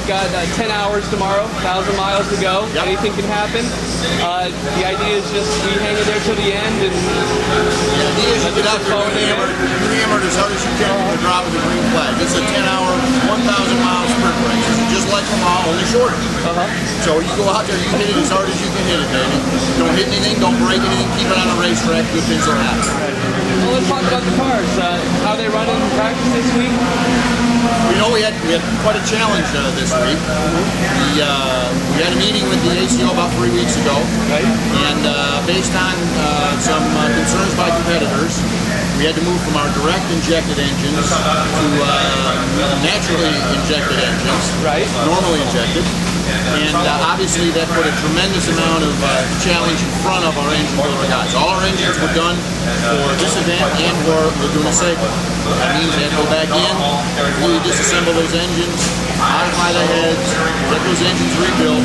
We've got 10 hours tomorrow, 1,000 miles to go. Yep. Anything can happen. The idea is just we hang in there till the end, and the idea is you get out there and you hammer it as hard as you can with the drop of the green flag. This is a 10-hour, 1,000-mile sprint race. It's just like Le Mans, only shorter. So you go out there, you hit it as hard as you can hit it, baby. Don't hit anything, don't break anything, keep it on the racetrack, good things will happen. Well, let's talk about the cars. How they run in practice this week? We know we had quite a challenge this week. We had a meeting with the ACO about 3 weeks ago, and based on some concerns by competitors, we had to move from our direct injected engines to naturally injected engines, normally injected. And obviously that put a tremendous amount of challenge in front of our engine builder guys. All our engines were done for this event and for Laguna Seca. That means they had to go back in, completely disassemble those engines, modify the heads, get those engines rebuilt,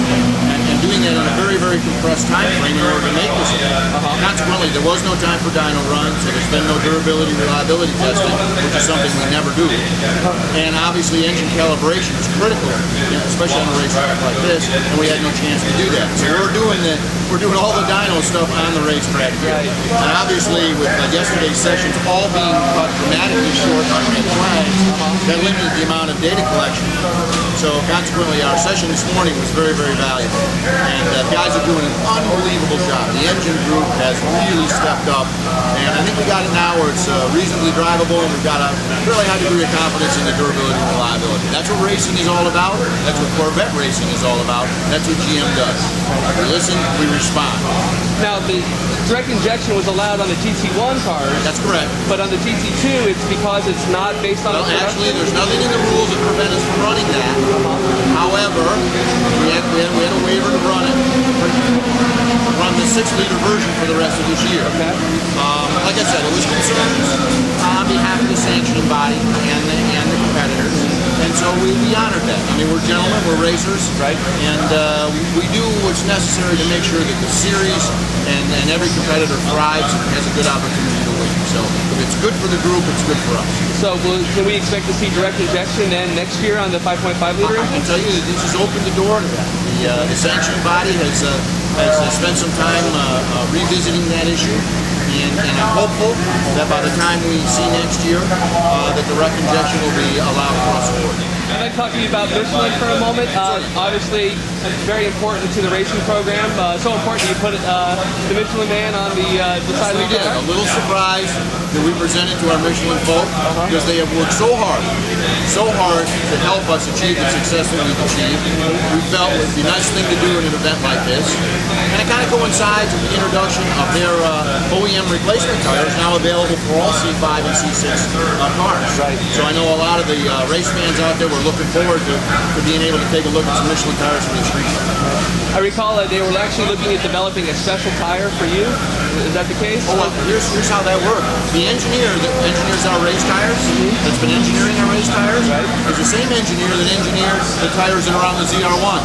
and doing that in a very, very compressed time frame in order to make this event. Consequently, there was no time for dyno runs, so there's been no durability, reliability testing, which is something we never do. And obviously engine calibration is critical, especially on a racetrack like this, and we had no chance to do that. So we're doing all the dyno stuff on the racetrack here. And obviously with yesterday's sessions all being cut dramatically short on red flags, that limited the amount of data collection. So consequently our session this morning was very, very valuable. And guys are doing an unbelievable job. The engine group has really stepped up, and I think we got it now where it's reasonably drivable, and we've got a fairly high degree of confidence in the durability and reliability. That's what racing is all about. That's what Corvette racing is all about. That's what GM does. We listen, we respond. Now, the direct injection was allowed on the GT1 cars. That's correct. But on the GT2, it's because it's not based on... Well, actually, there's nothing in the rules that prevent us from running that. However, we had a waiver to run the 6-liter version for the rest of this year. Like I said, it was concerns on behalf of the sanctioning body and the competitors. And so we honored that. I mean, we're gentlemen, we're racers, and we do what's necessary to make sure that the series and every competitor thrives and has a good opportunity to win. So if it's good for the group, it's good for us. So can we expect to see direct injection then next year on the 5.5 liter? I can tell you that this has opened the door to that. The sanctioning body has spent some time revisiting that issue. And I'm hopeful that by the time we see next year, that the direct injection will be allowed across the board. I'd like to talk to you about Michelin for a moment. Obviously, it's very important to the racing program. So important you put the Michelin man on the side of the car. A little surprised that we presented to our Michelin folk because they have worked so hard to help us achieve the success that we've achieved. We felt it would be a nice thing to do in an event like this. And it kind of coincides with the introduction of their OEM replacement tires now available for all C5 and C6 cars. So I know a lot of the race fans out there were looking forward to being able to take a look at some Michelin tires for the street. I recall that they were actually looking at developing a special tire for you. Is that the case? Oh, well, here's how that works. The engineer that engineers our race tires, that's been engineering our race tires, is the same engineer that engineered the tires that are on the ZR1.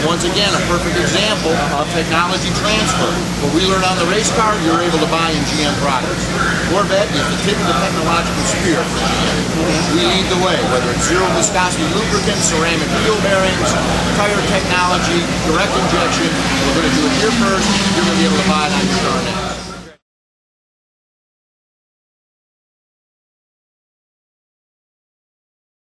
Once again, a perfect example of technology transfer. What we learn on the race car, you're able to buy in GM products. Corvette is the tip of the technological spear for GM. We lead the way, whether it's zero viscosity lubricants, ceramic wheel bearings, tire technology, direct injection. We're going to do it here first. You're going to be able to buy it on your car next.